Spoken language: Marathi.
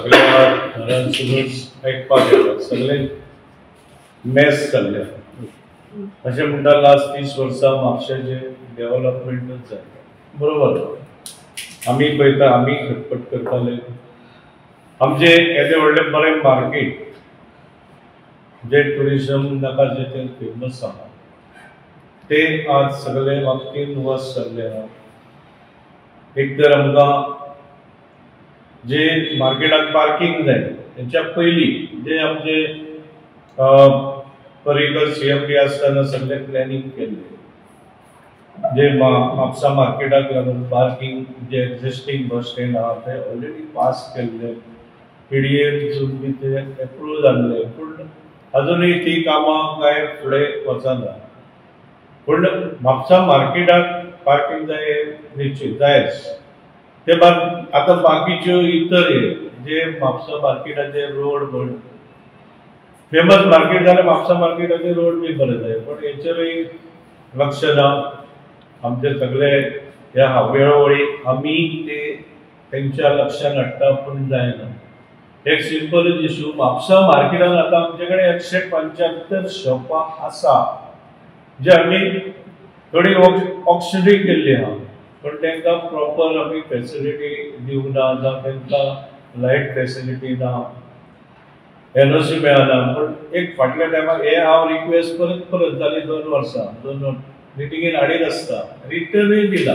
सगळ्या घरांत सगळंच आयकपाक येता सगळे मेस जाल्ले अशें म्हणटा लास्ट 30 वर्सां म्हापशेंचें डेव्हलपमेंटूच जाता बरोबर आमी पळयता आमी खटपट करताले आमचे येदे व्हडले बरें मार्केट जे ट्युरिजम नाका जे ते फेमस आहा ते आज सगळे वाक्कीन वस जाल्ले आहा एक तर आमकां जे मार्केटाक पार्किंग जाय तेच्या पयलीं जे आमचे पर्रीकर CMD आसतना सगळे प्लॅनिंग केल्ले जे म्हापसा मार्केटाक लागून पार्किंग जे एक्झिस्टिंग बस स्टँड आहा ते ऑलरेडी पास केल्ले PDAसून बी ते एप्रूव जाल्ले पूण अजूनही ती कामां काय फुडें वचना पूण म्हापसा मार्केटाक पार्किंग जाय निश्चित जायच ते बाद आतां बाकीच्यो इतर जे म्हापसा मार्केटाचे रोड म्हण फेमस मार्केट जाल्यार म्हापसा मार्केटाचे रोड बी बरे जाय पण हेचेरूय लक्ष ना आमचे सगळे ह्या वेळोवेळी आमी ते तेंच्या लक्षांत हाडटा पूण जायना एक सिंपल इश्यू म्हापसा मार्केटान आतां आमचे कडेन 175 शॉपां आसा जे आमी थोडी ऑक्शनूय केल्ली आहा पण तांकां प्रॉपर आमी फॅसिलिटी दिवंक ना जावं तांकां लायट फॅसिलिटी ना NOC मेळना पण एक फाटल्या टायमार हे हांव रिक्वेस्ट परत जाली 2 वर्सां 2 मिटिंगेन हाडीत आसता रिटर्नूय दिला